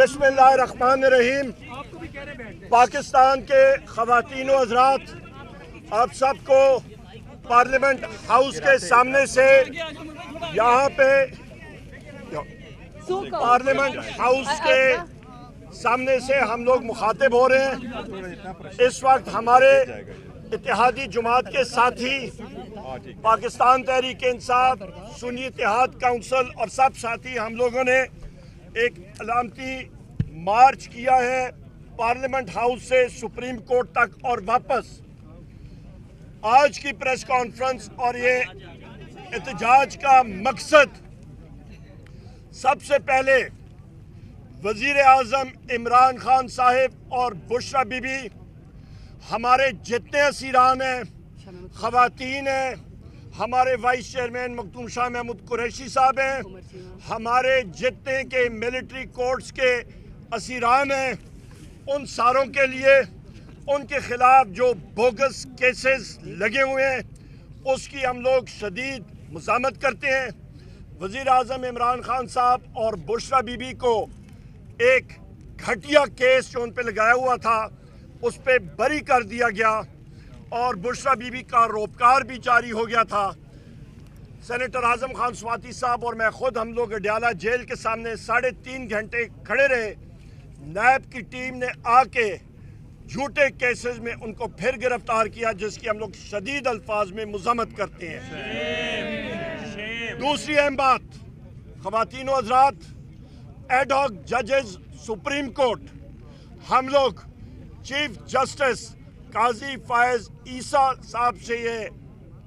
بسم اللہ الرحمن الرحیم۔ پاکستان کے خواتین و حضرات، آپ سب کو پارلیمنٹ ہاؤس کے سامنے سے یہاں پہ پارلیمنٹ ہاؤس کے سامنے سے ہم لوگ مخاطب ہو رہے ہیں۔ اس وقت ہمارے اتحادی جماعت کے ساتھی پاکستان تحریک انصاف، سنی اتحاد کونسل اور سب ساتھی ہم لوگوں نے ایک علامتی مارچ کیا ہے پارلیمنٹ ہاؤس سے سپریم کورٹ تک اور واپس۔ آج کی پریس کانفرنس اور یہ احتجاج کا مقصد سب سے پہلے وزیر اعظم عمران خان صاحب اور بشرا بی بی، ہمارے جتنے اسیران ہیں، خواتین ہیں، ہمارے وائس چیئرمین مختوم شاہ محمود قریشی صاحب ہیں، ہمارے جتنے کے ملٹری کورٹس کے اسیران ہیں، ان ساروں کے لیے ان کے خلاف جو بوگس کیسز لگے ہوئے ہیں اس کی ہم لوگ شدید مزاحمت کرتے ہیں۔ وزیر اعظم عمران خان صاحب اور بشرا بی بی کو ایک گھٹیا کیس جو ان پہ لگایا ہوا تھا اس پہ بری کر دیا گیا اور بشرا بی بی کا روپکار بھی جاری ہو گیا تھا۔ سینیٹر اعظم خان سواتی صاحب اور میں خود ہم لوگ اڈیالہ جیل کے سامنے 3.5 گھنٹے کھڑے رہے۔ نیب کی ٹیم نے آ کے جھوٹے کیسز میں ان کو پھر گرفتار کیا، جس کی ہم لوگ شدید الفاظ میں مذمت کرتے ہیں۔ دوسری اہم بات، خواتین و حضرات، ایڈ ہاک ججز سپریم کورٹ، ہم لوگ چیف جسٹس قاضی فائز عیسیٰ صاحب سے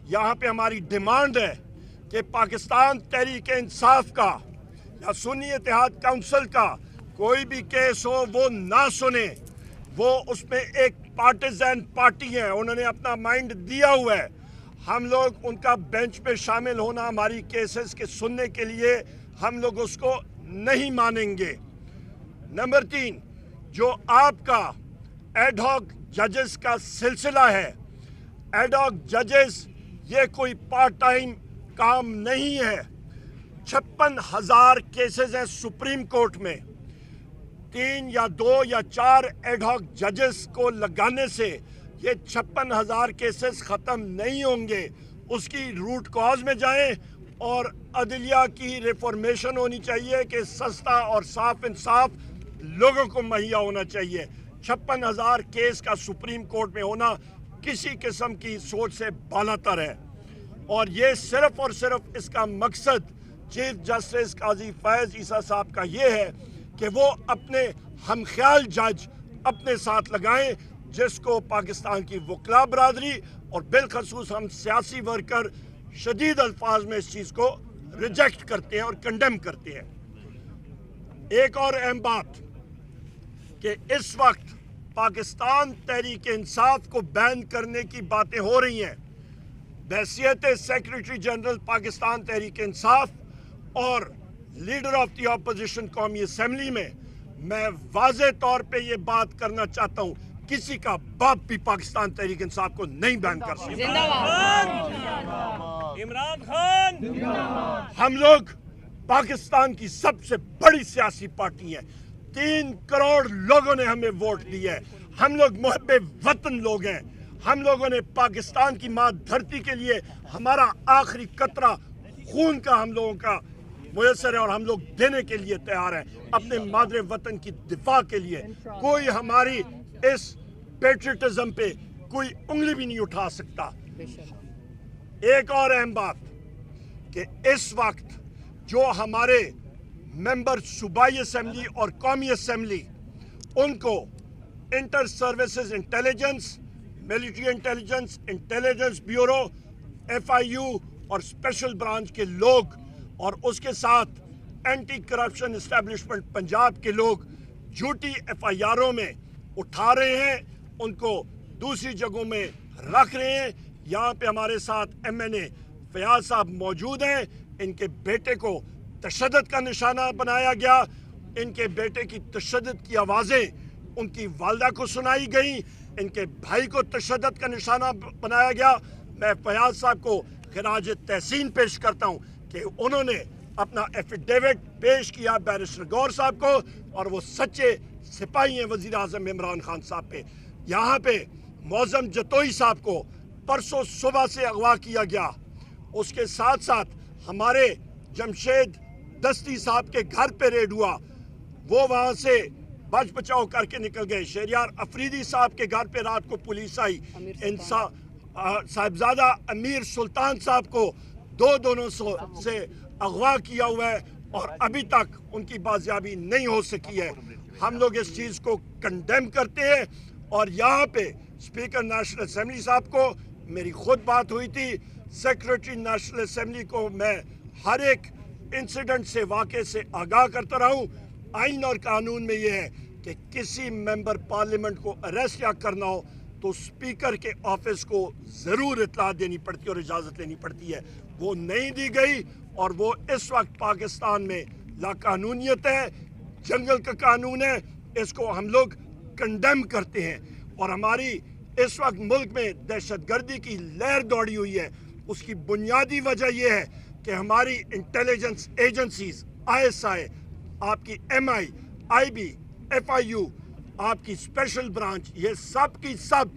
یہاں پہ ہماری ڈیمانڈ ہے کہ پاکستان تحریک انصاف کا یا سنی اتحاد کونسل کا کوئی بھی کیس ہو وہ نہ سنیں۔ وہ اس میں ایک پارٹیزن پارٹی ہے، انہوں نے اپنا مائنڈ دیا ہوا ہے۔ ہم لوگ ان کا بینچ پہ شامل ہونا ہماری کیسز کے سننے کے لیے ہم لوگ اس کو نہیں مانیں گے۔ نمبر 3، جو آپ کا ایڈ ہاک ججز کا سلسلہ ہے، ایڈ ہاک ججز یہ کوئی پارٹ ٹائم کام نہیں ہے۔ 56,000 کیسز ہیں سپریم کورٹ میں۔ 3 یا 2 یا 4 ایڈ ہاک ججز کو لگانے سے یہ 56,000 کیسز ختم نہیں ہوں گے۔ اس کی روٹ کاز میں جائیں اور عدلیہ کی ریفارمیشن ہونی چاہیے کہ سستا اور صاف انصاف لوگوں کو مہیا ہونا چاہیے۔ 56,000 کیس کا سپریم کورٹ میں ہونا کسی قسم کی سوچ سے بالاتر ہے، اور یہ صرف اور صرف اس کا مقصد چیف جسٹس قاضی فائز عیسیٰ صاحب کا یہ ہے کہ وہ اپنے ہم خیال جج اپنے ساتھ لگائیں، جس کو پاکستان کی وکلاء برادری اور بالخصوص ہم سیاسی ورکر شدید الفاظ میں اس چیز کو ریجیکٹ کرتے ہیں اور کنڈیم کرتے ہیں۔ ایک اور اہم بات کہ اس وقت پاکستان تحریک انصاف کو بین کرنے کی باتیں ہو رہی ہیں۔ بحیثیت سیکریٹری جنرل پاکستان تحریک انصاف اور لیڈر آف دی اپوزیشن قومی اسمبلی میں واضح طور پہ یہ بات کرنا چاہتا ہوں، کسی کا باپ بھی پاکستان تحریک انصاف کو نہیں بین کر سکتا۔ عمران خان، ہم لوگ پاکستان کی سب سے بڑی سیاسی پارٹی ہیں، 3 کروڑ لوگوں نے ہمیں ووٹ دی ہے، ہم لوگ محب وطن لوگ ہیں، ہم لوگوں نے پاکستان کی ماں دھرتی کے لیے ہمارا آخری قطرہ خون کا ہم لوگوں کا میسر ہے اور ہم لوگ دینے کے لیے تیار ہیں اپنے مادر وطن کی دفاع کے لیے۔ کوئی ہماری اس پیٹریٹزم پہ کوئی انگلی بھی نہیں اٹھا سکتا۔ ایک اور اہم بات کہ اس وقت جو ہمارے ممبر صوبائی اسمبلی اور قومی اسمبلی، ان کو inter services intelligence, military intelligence, intelligence bureau, FIU اور اسپیشل برانچ کے لوگ اور اس کے ساتھ اینٹی کرپشن اسٹیبلشمنٹ پنجاب کے لوگ جھوٹی FIRوں میں اٹھا رہے ہیں، ان کو دوسری جگہوں میں رکھ رہے ہیں۔ یہاں پہ ہمارے ساتھ MNA فیاض صاحب موجود ہیں۔ ان کے بیٹے کو تشدد کا نشانہ بنایا گیا، ان کے بیٹے کی تشدد کی آوازیں ان کی والدہ کو سنائی گئیں، ان کے بھائی کو تشدد کا نشانہ بنایا گیا۔ میں فیاض صاحب کو خراج تحسین پیش کرتا ہوں کہ انہوں نے अपना एफिडेविट पेश किया बैरिस्टर गौर साहब को, और वो सच्चे सिपाही हैं वज़ीर आज़म इमरान खान साहब पे। यहाँ पे मौज़म जतोई साहब को परसों सुबह से अगवा किया गया। उसके साथ साथ हमारे जमशेद दस्ती साहब के घर पे रेड हुआ, वो वहाँ से बच बचाव करके निकल गए। शहरियार अफरीदी साहब के घर पे रात को पुलिस आई। साहिबजादा अमीर सुल्तान साहब को दोनों से अगवा किया हुआ है और अभी तक उनकी बाजियाबी नहीं हो सकी है। हम लोग इस चीज़ को कंडेम करते हैं। और यहाँ पे स्पीकर नेशनल असेंबली साहब को मेरी खुद बात हुई थी, सेक्रेटरी नेशनल असेंबली को मैं हर एक इंसिडेंट से, वाक़े से आगाह करता रहा हूँ। आइन और कानून में ये है कि किसी मेंबर पार्लियामेंट को अरेस्ट या करना हो तो स्पीकर के ऑफिस को ज़रूर इत्तला देनी पड़ती है और इजाज़त लेनी पड़ती है। वो नहीं दी गई और वो इस वक्त पाकिस्तान में लाकानूनियत है, जंगल का कानून है। इसको हम लोग कंडेम करते हैं। और हमारी इस वक्त मुल्क में दहशतगर्दी की लहर दौड़ी हुई है। उसकी बुनियादी वजह यह है कि हमारी इंटेलिजेंस एजेंसीज, ISI, आपकी MI, IB, FIU, आपकी स्पेशल ब्रांच, ये सब की सब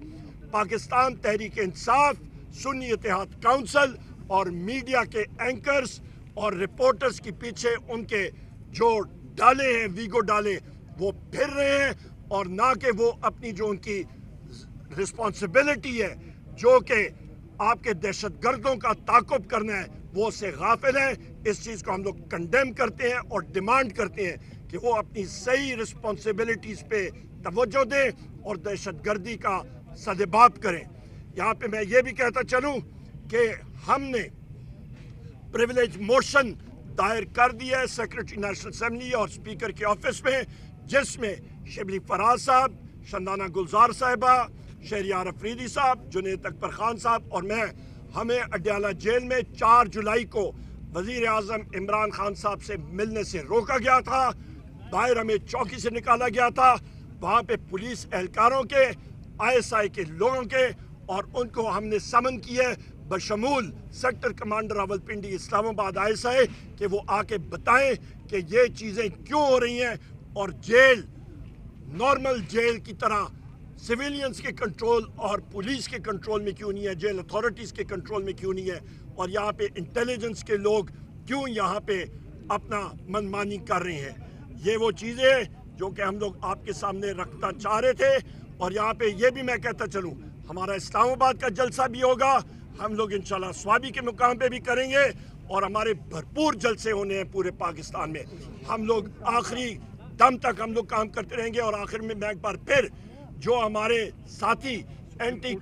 पाकिस्तान तहरीक इंसाफ, सुन्नी इत्तेहाद काउंसिल और मीडिया के एंकर्स और रिपोर्टर्स के पीछे उनके जो डाले हैं, वीगो डाले, वो फिर रहे हैं। और ना कि वो अपनी जो उनकी रिस्पॉन्सिबिलिटी है, जो कि आपके दहशतगर्दों का ताक़ुब करना है, वो से गाफिल है। इस चीज़ को हम लोग कंडेम करते हैं और डिमांड करते हैं कि वो अपनी सही रिस्पॉन्सिबिलिटीज़ पे तवज्जो दें और दहशतगर्दी का सदेबाप करें। यहाँ पे मैं ये भी कहता चलूँ कि हमने प्रिविलेज मोशन दायर कर दिया है सेक्रेटरी नेशनल असेंबली और स्पीकर के ऑफिस में, जिसमें शिबली फराज साहब, शंदाना गुलजार साहिबा, शहरियार अफरीदी साहब, जुनेद अकबर खान साहब और मैं, हमें अडयाला जेल में 4 जुलाई को वज़ीर आज़म इमरान खान साहब से मिलने से रोका गया था। बाहर हमें चौकी से निकाला गया था। वहाँ पे पुलिस एहलकारों के, ISI के लोगों के, और उनको हमने समन किया बशमूल sector commander Rawalpindi Islamabad ISI कि वो आके बताएं कि ये चीज़ें क्यों हो रही हैं और जेल नॉर्मल जेल की तरह सिविलियंस के कंट्रोल और पुलिस के कंट्रोल में क्यों नहीं है, जेल अथॉरिटीज़ के कंट्रोल में क्यों नहीं है, और यहाँ पे इंटेलिजेंस के लोग क्यों यहाँ पे अपना मनमानी कर रहे हैं। ये वो चीज़ें जो कि हम लोग आपके सामने रखना चाह रहे थे। और यहाँ पे ये भी मैं कहता चलूँ, हमारा इस्लामाबाद का जलसा भी होगा, हम लोग इंशाल्लाह स्वाबी के मुकाम पे भी करेंगे और हमारे भरपूर जलसे होने हैं पूरे पाकिस्तान में। हम लोग आखिरी दम तक हम लोग काम करते रहेंगे। और आखिर में मैं एक बार फिर जो हमारे साथी एंटी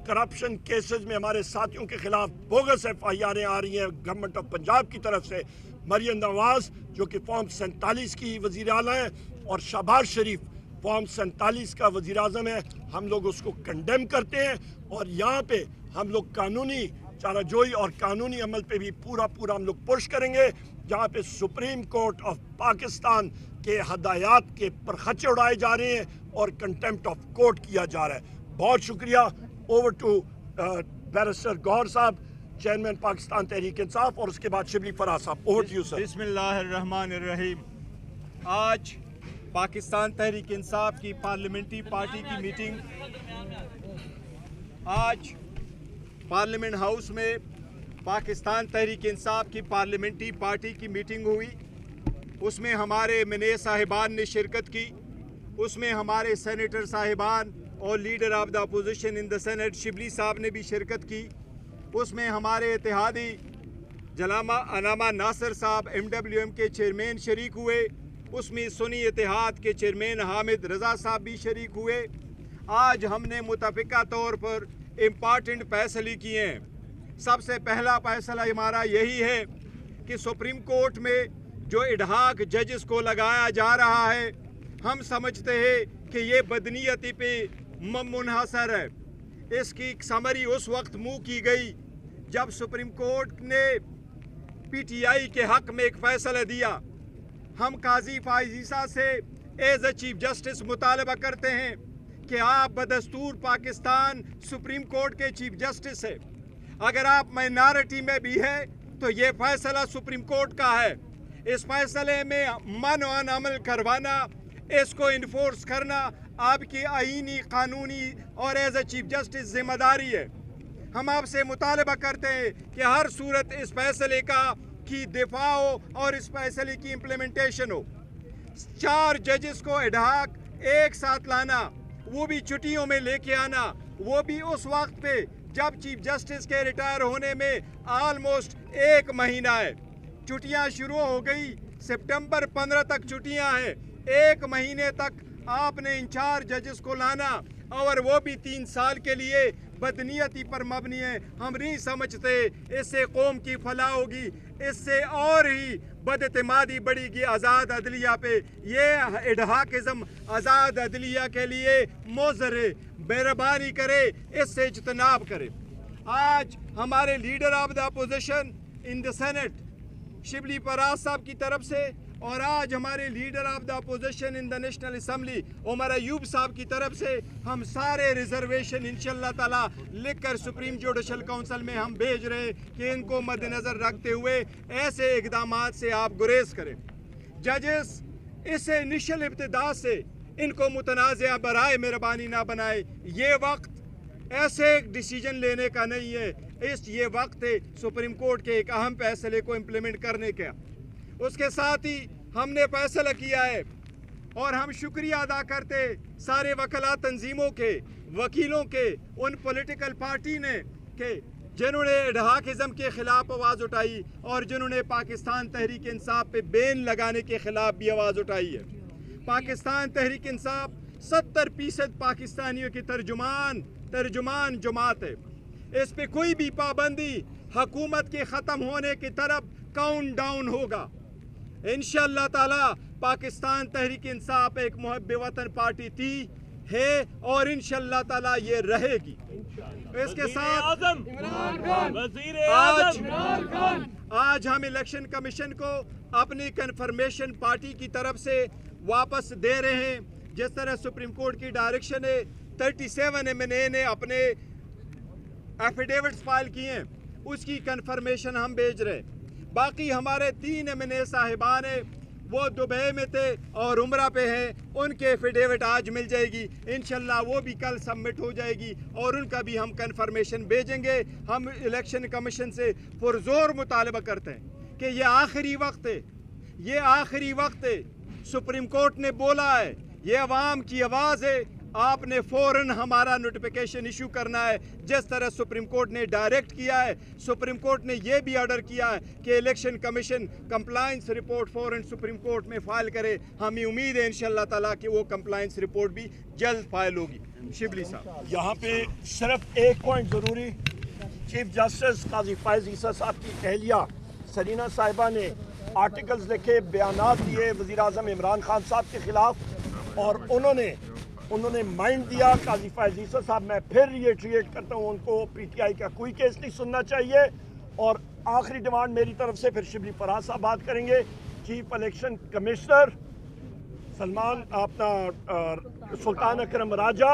करप्शन केसेस में हमारे साथियों के खिलाफ बोगस FIR आ रही हैं गवर्नमेंट ऑफ पंजाब की तरफ से, मरियम नवाज जो कि फॉर्म 47 की वज़ीर आला है और शहबाज शरीफ फॉर्म 47 का वज़ीर आज़म है, हम लोग उसको कंडेम करते हैं। और यहाँ पे हम लोग कानूनी चाराजोई और कानूनी अमल पे भी पूरा हम लोग पुश करेंगे, जहाँ पे सुप्रीम कोर्ट ऑफ पाकिस्तान के हदायत के परखचे उड़ाए जा रहे हैं और कंटेम्प्ट ऑफ कोर्ट किया जा रहा है। बहुत शुक्रिया। ओवर टू बैरिस्टर गौर साहब, चेयरमैन पाकिस्तान तहरीक इंसाफ, और उसके बाद शिबली फराज साहब। Over to you sir. बिस्मिल्लाहिर्रहमानिर्रहीम। आज पाकिस्तान तहरीक इंसाफ की पार्लियामेंट्री पार्टी की मीटिंग आज पार्लियामेंट हाउस में पाकिस्तान तहरीक इंसाफ की पार्लियामेंट्री पार्टी की मीटिंग हुई। उसमें हमारे एमएनए साहिबान ने शिरकत की, उसमें हमारे सेनेटर साहिबान और leader of the opposition in the senate Shibli साहब ने भी शिरकत की। उसमें हमारे इत्तेहादी जलामा अनामा नासिर साहब MWM के चेयरमैन शरीक हुए। उसमें सुन्नी इत्तेहाद के चेयरमैन हामिद रज़ा साहब भी शरीक हुए। आज हमने मुतफ़िका तौर पर इम्पॉर्टेंट फैसले किए हैं। सबसे पहला फैसला हमारा यही है कि सुप्रीम कोर्ट में जो इडहाक जजेस को लगाया जा रहा है, हम समझते हैं कि ये बदनीयती पे मुनहसर है। इसकी समरी उस वक्त मुँह की गई जब सुप्रीम कोर्ट ने PTI के हक़ में एक फ़ैसला दिया। हम काजी फाइज़ा से एज ए चीफ जस्टिस मुतालबा करते हैं कि आप बदस्तूर पाकिस्तान सुप्रीम कोर्ट के चीफ जस्टिस है, अगर आप माइनॉरिटी में भी है तो ये फैसला सुप्रीम कोर्ट का है। इस फैसले में मन अमल करवाना, इसको इन्फोर्स करना आपकी आईनी, कानूनी और एज ए चीफ जस्टिस जिम्मेदारी है। हम आपसे मुतालबा करते हैं कि हर सूरत इस फैसले की दिफा हो और इस फैसले की इम्प्लीमेंटेशन हो। 4 जजेस को एडहॉक एक साथ लाना, वो भी छुट्टियों में लेके आना, वो भी उस वक्त पे जब चीफ जस्टिस के रिटायर होने में ऑलमोस्ट 1 महीना है। छुट्टियां शुरू हो गई, सितंबर 15 तक छुट्टियां हैं। 1 महीने तक आपने इन 4 जजेस को लाना, और वो भी 3 साल के लिए बदनीयती पर मबनी है। हम नहीं समझते इससे कौम की फलाह होगी, इससे और ही बदएतमादी बढ़ेगी आज़ाद अदलिया पे। ये इडहाकिज़म आज़ाद अदलिया के लिए मोज़र है, मेहरबानी करे इससे इज्तनाब करे। आज हमारे leader of the opposition in the senate Shibli Faraz साहब की तरफ से, और आज हमारे leader of the opposition in the national assembly Omar Ayub साहब की तरफ से हम सारे रिजर्वेशन इंशाल्लाह ताला लिखकर सुप्रीम जुडिशल काउंसिल में हम भेज रहे हैं कि इनको मद्देनज़र रखते हुए ऐसे इक़दामात से आप गुरेज करें। जजेस इसे इनिशियल इब्तिदा से इनको मुतनाज़ा बराए मेहरबानी ना बनाए। ये वक्त ऐसे डिसीजन लेने का नहीं है, ये वक्त है सुप्रीम कोर्ट के एक अहम फैसले को इम्प्लीमेंट करने का। उसके साथ ही हमने फैसला किया है, और हम शुक्रिया अदा करते सारे वकला तंजीमों के, वकीलों के, उन पॉलिटिकल पार्टी ने के जिन्होंने इडहाकिज़म के ख़िलाफ़ आवाज़ उठाई और जिन्होंने पाकिस्तान तहरीक इंसाफ पे बैन लगाने के ख़िलाफ़ भी आवाज़ उठाई है। पाकिस्तान तहरीक इंसाफ 70% पाकिस्तानियों की तर्जुमान जमात है। इस पे कोई भी पाबंदी हुकूमत के ख़त्म होने की तरफ काउंट डाउन होगा। इंशाअल्लाह ताला पाकिस्तान तहरीक इंसाफ एक मुहब्बे वतन पार्टी थी, है और इंशाअल्लाह ताला ये रहेगी। इसके साथ आज हम इलेक्शन कमीशन को अपनी कन्फर्मेशन पार्टी की तरफ से वापस दे रहे हैं। जिस तरह सुप्रीम कोर्ट की डायरेक्शन है, 37 MNA ने अपने एफिडेविट्स फाइल किए हैं, उसकी कन्फर्मेशन हम भेज रहे हैं। बाकी हमारे 3 MNA साहिबान हैं, वो दुबई में थे और उम्रा पे हैं, उनके एफिडेविट आज मिल जाएगी इंशाल्लाह, वो भी कल सबमिट हो जाएगी और उनका भी हम कन्फर्मेशन भेजेंगे। हम इलेक्शन कमीशन से पुरजोर मुतालबा करते हैं कि ये आखिरी वक्त है, ये आखिरी वक्त है। सुप्रीम कोर्ट ने बोला है, ये अवाम की आवाज़ है, आपने फ़ौरन हमारा नोटिफिकेशन इशू करना है, जिस तरह सुप्रीम कोर्ट ने डायरेक्ट किया है। सुप्रीम कोर्ट ने यह भी ऑर्डर किया है कि इलेक्शन कमीशन कंप्लायंस रिपोर्ट फ़ौरन सुप्रीम कोर्ट में फ़ाइल करे। हमें उम्मीद है इंशाअल्लाह ताला कि वो कंप्लायंस रिपोर्ट भी जल्द फाइल होगी। शिबली साहब, यहाँ पे सिर्फ एक पॉइंट ज़रूरी, चीफ जस्टिस काजी फायज़ ईसा साहब की अहलिया सरीना साहिबा ने आर्टिकल्स लिखे, बयानात दिए वज़ीर आज़म इमरान खान साहब के ख़िलाफ़, और उन्होंने माइंड दिया काजी फायज़ ईसा साहब। मैं फिर रिएट्रिएट करता हूँ, उनको PTI का कोई केस नहीं सुनना चाहिए। और आखिरी डिमांड मेरी तरफ से, फिर शिबली फराज साहब बात करेंगे, चीफ इलेक्शन कमिश्नर सुल्तान अकरम राजा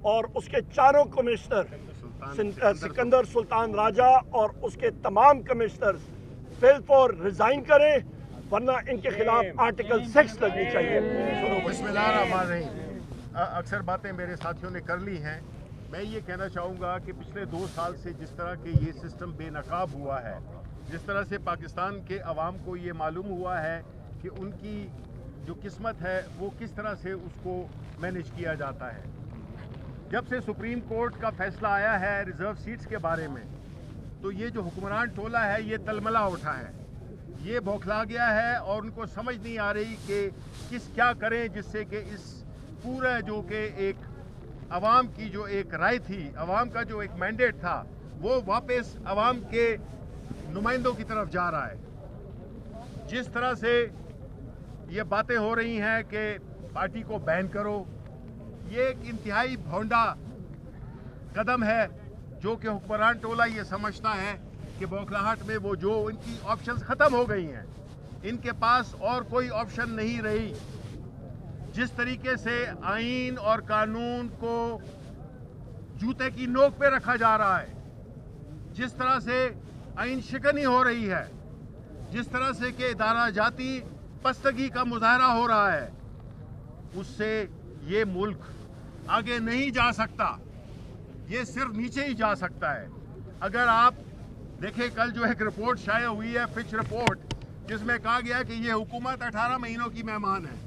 और उसके चारों कमिश्नर सिकंदर सुल्तान राजा और उसके तमाम कमिश्नर्स बिल्कुल रिज़ाइन करें, वरना इनके खिलाफ आर्टिकल 6 लगनी चाहिए। बिस्मिल्लाहिर्रहमानिर्रहीम। अक्सर बातें मेरे साथियों ने कर ली हैं। मैं ये कहना चाहूँगा कि पिछले 2 साल से जिस तरह के ये सिस्टम बेनकाब हुआ है, जिस तरह से पाकिस्तान के अवाम को ये मालूम हुआ है कि उनकी जो किस्मत है वो किस तरह से उसको मैनेज किया जाता है। जब से सुप्रीम कोर्ट का फैसला आया है रिज़र्व सीट्स के बारे में, तो ये जो हुक्मरान टोला है ये तलमला उठा है, ये बौखला गया है और उनको समझ नहीं आ रही कि क्या करें जिससे कि इस पूरा जो कि एक अवाम की जो एक राय थी, अवाम का जो एक मैंडेट था, वो वापस अवाम के नुमाइंदों की तरफ जा रहा है। जिस तरह से ये बातें हो रही हैं कि पार्टी को बैन करो, ये एक इंतहाई भौंडा कदम है जो कि हुक्मरान टोला ये समझता है कि बौखलाहट में वो जो इनकी ऑप्शंस ख़त्म हो गई हैं, इनके पास और कोई ऑप्शन नहीं रही। जिस तरीके से आईन और कानून को जूते की नोक पे रखा जा रहा है, जिस तरह से आइन शिकनी हो रही है, जिस तरह से कि इदारा जाती पस्तगी का मुजाहरा हो रहा है, उससे ये मुल्क आगे नहीं जा सकता, ये सिर्फ नीचे ही जा सकता है। अगर आप देखें, कल जो एक रिपोर्ट शाया हुई है, फिच रिपोर्ट, जिसमें कहा गया कि ये हुकूमत 18 महीनों की मेहमान है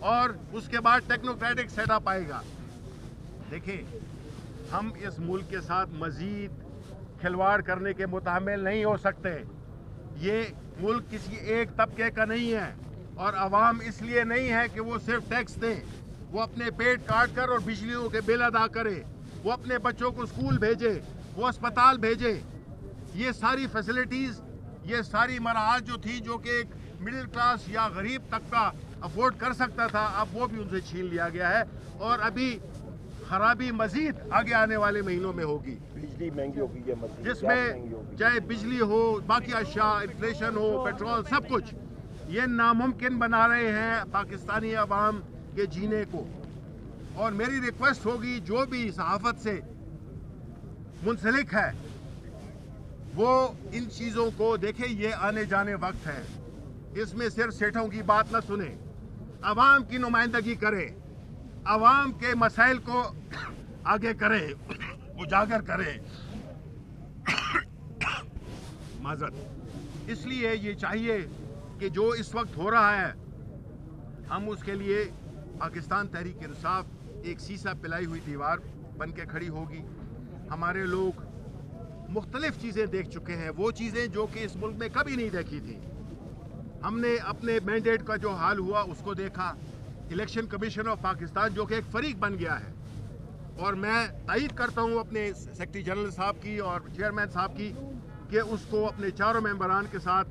और उसके बाद टेक्नोक्रेटिक सेटअप आएगा। देखिए, हम इस मुल्क के साथ मजीद खिलवाड़ करने के मुतामिल नहीं हो सकते। ये मुल्क किसी एक तबके का नहीं है और अवाम इसलिए नहीं है कि वो सिर्फ टैक्स दें, वो अपने पेट काट कर और बिजलियों के बिल अदा करे, वो अपने बच्चों को स्कूल भेजे, वो अस्पताल भेजे। ये सारी फैसिलिटीज़, ये सारी मराहत जो थी, जो कि एक मिडिल क्लास या गरीब तबका अफोर्ड कर सकता था, अब वो भी उनसे छीन लिया गया है और अभी खराबी मजीद आगे आने वाले महीनों में होगी। बिजली महंगी होगी, जिसमें चाहे बिजली हो, बाकी अशिया, इन्फ्लेशन हो, पेट्रोल, सब कुछ ये नामुमकिन बना रहे हैं पाकिस्तानी अवाम के जीने को। और मेरी रिक्वेस्ट होगी, जो भी सहाफत से मुंसलिक है वो इन चीज़ों को देखे। ये आने जाने वक्त है, इसमें सिर्फ सेठों की बात ना सुने, अवाम की नुमाइंदगी करे, अवाम के मसाइल को आगे करे, उजागर करे। माजरत, इसलिए ये चाहिए कि जो इस वक्त हो रहा है, हम उसके लिए पाकिस्तान तहरीक इंसाफ एक सीसा पिलाई हुई दीवार बन के खड़ी होगी। हमारे लोग मुख्तलिफ चीज़ें देख चुके हैं, वो चीज़ें जो कि इस मुल्क में कभी नहीं देखी थी। हमने अपने मैंडेट का जो हाल हुआ उसको देखा। इलेक्शन कमीशन ऑफ पाकिस्तान जो कि एक फरीक बन गया है, और मैं तायद करता हूँ अपने सेक्रेटरी जनरल साहब की और चेयरमैन साहब की कि उसको अपने चारों मेंबरान के साथ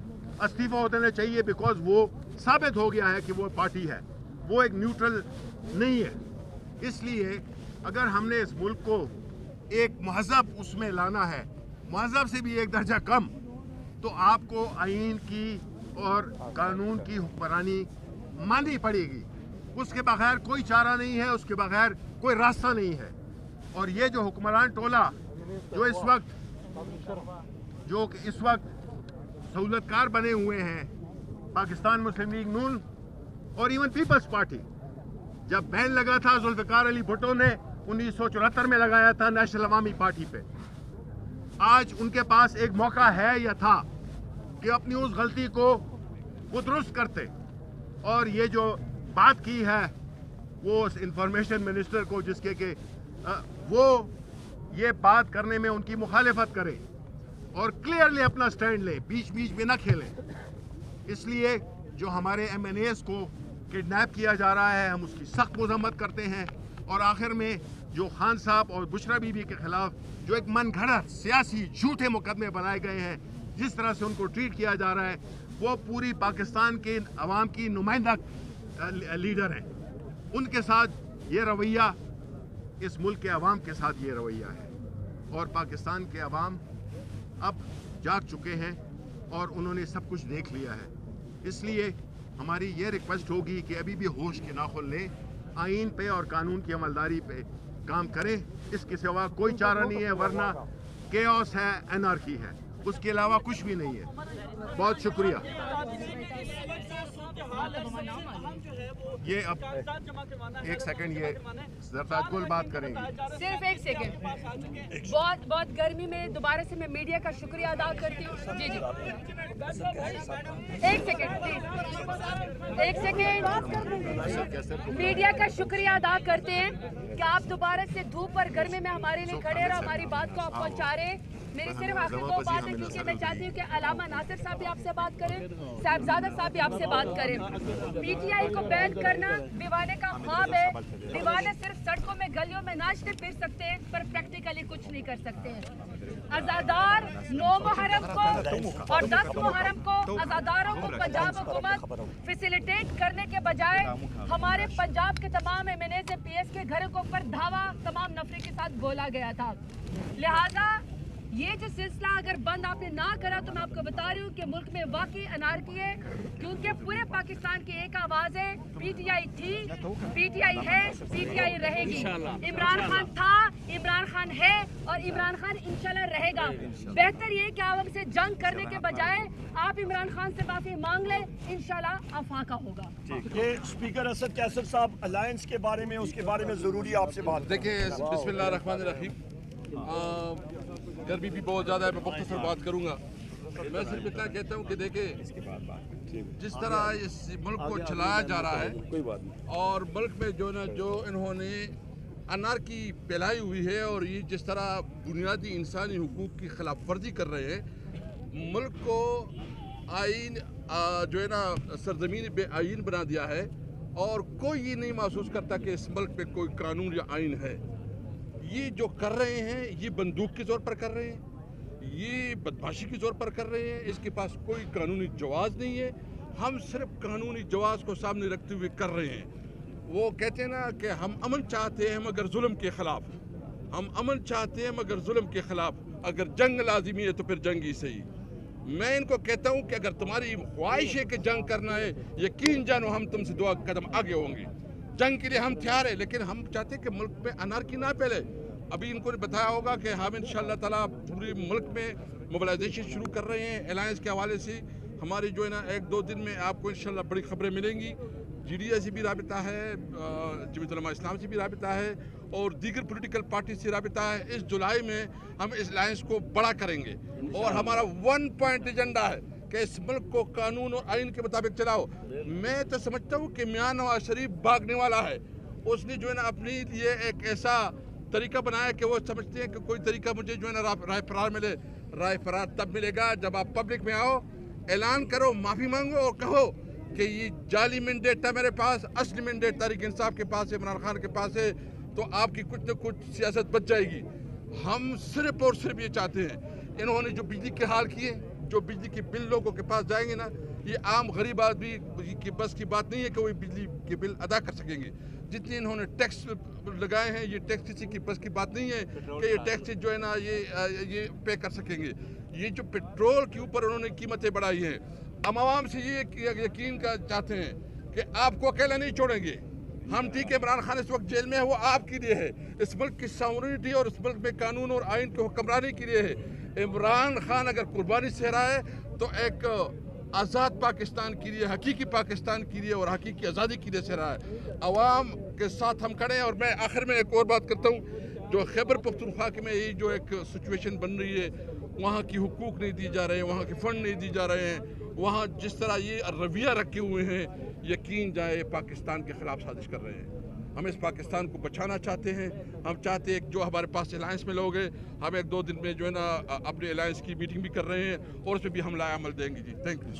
इस्तीफ़ा हो देना चाहिए, बिकॉज वो साबित हो गया है कि वो पार्टी है, वो एक न्यूट्रल नहीं है। इसलिए अगर हमने इस मुल्क को एक महज़ब उसमें लाना है, महज़ब से भी एक दर्जा कम, तो आपको आइन की और कानून की हुक्मरानी माननी पड़ेगी। उसके बगैर कोई चारा नहीं है, उसके बगैर कोई रास्ता नहीं है। और ये जो हुक्मरान टोला जो इस वक्त सहूलतकार बने हुए हैं, पाकिस्तान मुस्लिम लीग नून और इवन पीपल्स पार्टी, जब बैन लगा था जुल्फ़िकार अली भुट्टो ने 1974 में लगाया था नेशनल अवामी पार्टी पे, आज उनके पास एक मौका है या था कि अपनी उस गलती को वो दुरुस्त करते। और ये जो बात की है वो इंफॉर्मेशन मिनिस्टर को, जिसके के वो ये बात करने में उनकी मुखालिफत करे और क्लियरली अपना स्टैंड ले, बीच बीच में ना खेलें। इसलिए जो हमारे MNAs को किडनैप किया जा रहा है, हम उसकी सख्त मजम्मत करते हैं। और आखिर में जो खान साहब और बुशरा बीबी के खिलाफ जो एक मन घड़त सियासी झूठे मुकदमे बनाए गए हैं, जिस तरह से उनको ट्रीट किया जा रहा है, वो पूरी पाकिस्तान के अवाम की नुमाइंदा लीडर हैं। उनके साथ ये रवैया, इस मुल्क के अवाम के साथ ये रवैया है। और पाकिस्तान के अवाम अब जाग चुके हैं और उन्होंने सब कुछ देख लिया है। इसलिए हमारी ये रिक्वेस्ट होगी कि अभी भी होश के नाखुन लें, आइन पे और कानून की अमलदारी पे काम करें। इसके सिवा कोई चारा नहीं है, वरना केओस है, एनार्की है, उसके अलावा कुछ भी नहीं है। बहुत शुक्रिया। ये अब एक सेकंड, ये जरदाद गुल बात करेंगे, सिर्फ एक सेकंड। बहुत गर्मी में दोबारा से मैं मीडिया का शुक्रिया अदा करती हूँ। जी जी, एक सेकंड प्लीज, एक सेकंड। मीडिया का शुक्रिया अदा करते हैं कि आप दोबारा से धूप और गर्मी में हमारे लिए खड़े और हमारी बात को आप पहुँचा रहे हैं। मेरी सिर्फ आखिर दो बात है, क्योंकि मैं चाहती हूँ कि अलामा नासिर साहब भी आपसे बात करें, साहिबजादा साहब भी आपसे बात करें। PTI को बैन करना दीवाने का ख्वाब है। दीवाने सिर्फ सड़कों में गलियों में नाचते फिर सकते हैं, पर प्रैक्टिकली कुछ नहीं कर सकते हैं। अज़ादार 9 मुहर्रम को और 10 मुहर्रम को अज़ादारों को पंजाब हुकूमत फैसिलिटेट करने के बजाय हमारे पंजाब के तमाम MNAs PS के घरों के ऊपर धावा तमाम नफरी के साथ बोला गया था। लिहाजा ये जो सिलसिला अगर बंद आपने ना करा तो मैं आपको बता रही हूँ कि मुल्क में वाकई अनारकी है, क्योंकि पूरे पाकिस्तान की एक आवाज है, पीटीआई थी, पीटीआई है, पीटीआई रहेगी। इमरान खान था, इमरान खान है और इमरान खान इंशाल्लाह रहेगा। बेहतर ये कि आप से जंग करने के बजाय आप इमरान खान से माफी मांग ले, इंशाल्लाह आफाका होगा। ये स्पीकर असद कैसर साहब अलायंस के बारे में, उसके बारे में ज़रूरी आपसे बात। देखिए, बिस्मिल्लाहिर्रहमानिर्रहीम, गर्मी भी बहुत ज़्यादा है, मैं मुख्तसर बात करूँगा। मैं सिर्फ इतना कहता हूँ कि देखिए, जिस तरह इस मुल्क को चलाया जा रहा है और मुल्क में जो इन्होंने अनारकी फैलाई हुई है और ये जिस तरह बुनियादी इंसानी हुकूक की खिलाफ वर्जी कर रहे हैं, मुल्क को आइन जो है ना सरजमीन बे आइन बना दिया है और कोई ये नहीं महसूस करता कि इस मुल्क में कोई कानून या आइन है। ये जो कर रहे हैं ये बंदूक के ज़ोर पर कर रहे हैं, ये बदमाशी के ज़ोर पर कर रहे हैं, इसके पास कोई कानूनी जवाज़ नहीं है। हम सिर्फ कानूनी जवाज़ को सामने रखते हुए कर रहे हैं। वो कहते हैं ना कि हम अमन चाहते हैं मगर जुल्म के ख़िलाफ़, हम अमन चाहते हैं मगर जुल्म के ख़िलाफ़। अगर जंग लाजिमी है तो फिर जंग ही सही। मैं इनको कहता हूँ कि अगर तुम्हारी ख्वाहिश है कि जंग करना है, यकीन जानो हम तुमसे 2 कदम आगे होंगे। जंग के लिए हम तैयार हैं, लेकिन हम चाहते हैं कि मुल्क में अनारकी ना फैले। अभी इनको बताया होगा कि हम इंशाअल्लाह ताला पूरे मुल्क में मोबिलाइजेशन शुरू कर रहे हैं। अलायंस के हवाले से हमारी जो है ना 1-2 दिन में आपको इंशाअल्लाह बड़ी खबरें मिलेंगी। GDA से भी राबिता है, जमीयत उलमा इस्लाम से भी राबिता है और दीगर पॉलिटिकल पार्टी से राबिता है। इस जुलाई में हम इस अलायंस को बड़ा करेंगे और हमारा 1 पॉइंट एजेंडा है कि इस मुल्क को कानून और आइन के मुताबिक चलाओ। मैं तो समझता हूँ कि मियां नवाज शरीफ भागने वाला है। उसने जो है ना अपने लिए एक ऐसा तरीका बनाया कि वो समझते हैं कि कोई तरीका मुझे जो है ना राय फरार मिले। राय फरार तब मिलेगा जब आप पब्लिक में आओ, ऐलान करो, माफ़ी मांगो और कहो कि ये जाली मैंडेट था मेरे पास, असली मैंडेट तहरीक इंसाफ के पास है, इमरान खान के पास है, तो आपकी कुछ न कुछ सियासत बच जाएगी। हम सिर्फ और सिर्फ ये चाहते हैं, इन्होंने जो बिजली के हाल किए, जो बिजली के बिल लोगों के पास जाएंगे ना, ये आम गरीब आदमी की बस की बात नहीं है कि वो बिजली के बिल अदा कर सकेंगे। जितने इन्होंने टैक्स लगाए हैं, ये टैक्स किसी की बस की बात नहीं है कि ये टैक्स जो है ना ये पे कर सकेंगे। ये जो पेट्रोल के ऊपर उन्होंने कीमतें बढ़ाई हैं, हम आवाम से ये यकीन का चाहते हैं कि आपको अकेला नहीं छोड़ेंगे। हम ठीक है, इमरान खान इस वक्त जेल में है, वो आपके लिए है, इस मुल्क की सॉवरेनिटी और इस मुल्क में कानून और आइन की हुक्मरानी के लिए है। इमरान खान अगर कुर्बानी से रहा है तो एक आज़ाद पाकिस्तान के लिए, हकीकी पाकिस्तान के लिए और हकीकी आज़ादी के लिए से रहा है। अवाम के साथ हम खड़े हैं। और मैं आखिर में एक और बात करता हूँ, जो खैबर पख्तूनख्वा में ये जो एक सिचुएशन बन रही है, वहाँ की हुकूक नहीं दी जा रहे हैं, वहाँ के फ़ंड नहीं दी जा रहे हैं, वहाँ जिस तरह ये रवैया रखे हुए हैं, यकीन जाए पाकिस्तान के ख़िलाफ़ साजिश कर रहे हैं। हम इस पाकिस्तान को बचाना चाहते हैं। हम चाहते हैं जो हमारे पास अलायंस में लोग हैं, हम 1-2 दिन में जो है ना अपने अलायंस की मीटिंग भी कर रहे हैं और उसमें भी हम लाया अमल देंगे जी। Thank you.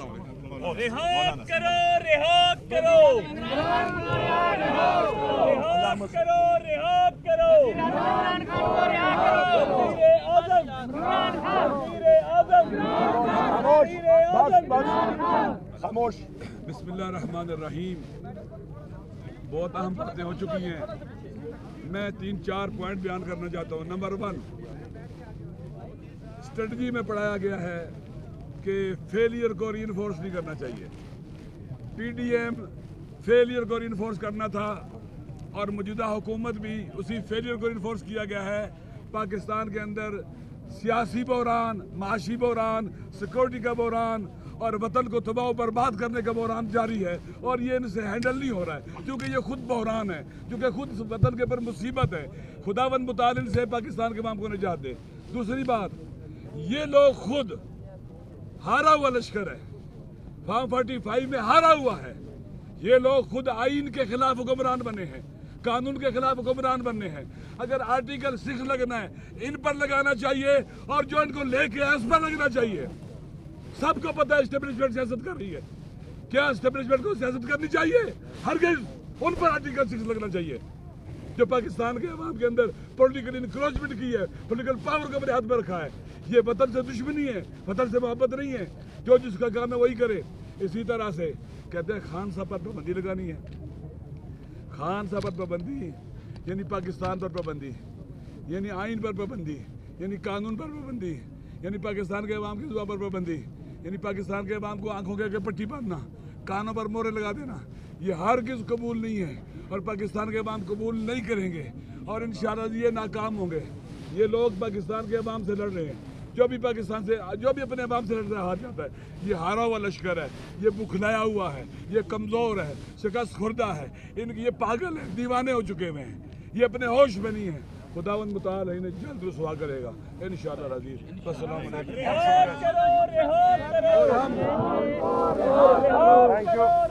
रिहा करो, रिहा करो, रिहा करो, रिहा करो, खामोश। बिस्मिल्लाहिर्रहमानिर्रहीम। बहुत अहम बातें हो चुकी हैं। मैं 3-4 पॉइंट बयान करना चाहता हूँ। नंबर 1, स्ट्रेटजी में पढ़ाया गया है कि फेलियर को रीइंफोर्स नहीं करना चाहिए। PDM फेलियर को रीइंफोर्स करना था और मौजूदा हुकूमत भी उसी फेलियर को रीइंफोर्स किया गया है। पाकिस्तान के अंदर सियासी बहरान, माशी बहरान, सिक्योरिटी का बहरान और वतन को तबाह बर्बाद करने का बहरान जारी है और ये इनसे हैंडल नहीं हो रहा है, क्योंकि ये खुद बहरान है, क्योंकि खुद वतन के ऊपर मुसीबत है। खुदावंद मुतालिन से पाकिस्तान के अवाम को निजात दे। दूसरी बात, ये लोग खुद हारा हुआ लश्कर है, फॉर्म 45 में हारा हुआ है। ये लोग खुद आइन के खिलाफ हुक्मरान बने हैं, कानून के खिलाफ हुक्मरान बनने हैं। अगर आर्टिकल 6 लगना है, इन पर लगाना चाहिए और जो इनको लेके है उस पर लगना चाहिए। सबको पता है एस्टेब्लिशमेंट सियासत कर रही है। क्या एस्टेब्लिशमेंट को सियासत करनी चाहिए? हरगिज़ उन पर आर्टिकल 6 लगना चाहिए जो पाकिस्तान के अवाम के अंदर पॉलिटिकल इंक्रोचमेंट की है, पॉलिटिकल पावर को अपने हाथ में रखा है। ये वतन से दुश्मनी है, वतन से मोहब्बत नहीं है। जो जिसका काम है वही करे। इसी तरह से कहते हैं खान साहब पर पाबंदी लगानी है। खान साहब पर पाबंदी यानी पाकिस्तान पर पाबंदी, यानी आइन पर पाबंदी, यानी कानून पर पाबंदी, यानी पाकिस्तान के अवाम की जुबान पर पाबंदी, यानी पाकिस्तान के अवाम को आंखों के आगे पट्टी बांधना, कानों पर मोहरें लगा देना, ये हरगिज़ कबूल नहीं है और पाकिस्तान के अवाम कबूल नहीं करेंगे और इंशाअल्लाह ये नाकाम होंगे। ये लोग पाकिस्तान के अवाम से लड़ रहे हैं, जो भी पाकिस्तान से, जो भी अपने अवाम से लड़ रहा हार जाता है। ये हारा हुआ लश्कर है, ये बुखलाया हुआ है, ये कमज़ोर है, शिकस्त खुर्दा है, ये पागल है, दीवाने हो चुके हुए हैं, ये अपने होश में नहीं है। खुदावंद मुताल इन्हें जल्द रुसवा करेगा इंशाअल्लाह अज़ीज़। अस्सलाम वालेकुम। रिहात करो, रिहात करो, और हम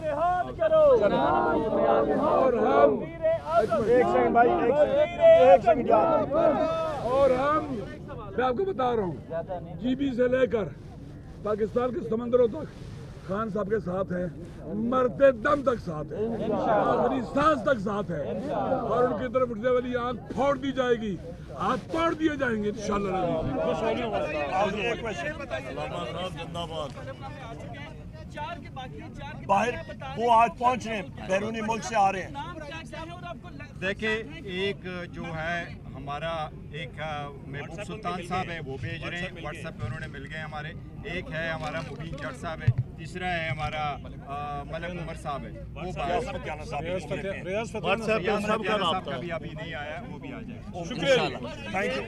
रिहात करो। एक सेकंड भाई, एक सेकंड और हम मैं आपको बता रहा हूँ, जीबी से लेकर पाकिस्तान के समंदरों तक खान साहब के साथ हैं, मरते दम तक साथ है, आखिरी सांस तक साथ है और उनकी तरफ उठने वाली आंख फोड़ दी जाएगी, हाथ तोड़ दिए जाएंगे इंशाअल्लाह। बाहर वो आज पहुंच रहे हैं, बैरूनी मुल्क से आ रहे हैं। देखिए, एक जो है हमारा एक महबूब सुल्तान साहब है, वो भेज रहे हैं व्हाट्सएप पे, उन्होंने मिल गए हमारे। एक है हमारा मुबीन जट साहब है, तीसरा है हमारा मलक उमर साहब है, वो व्हाट्सएप का भी अभी नहीं आया, वो भी आ जाएगा। शुक्रिया, थैंक यू।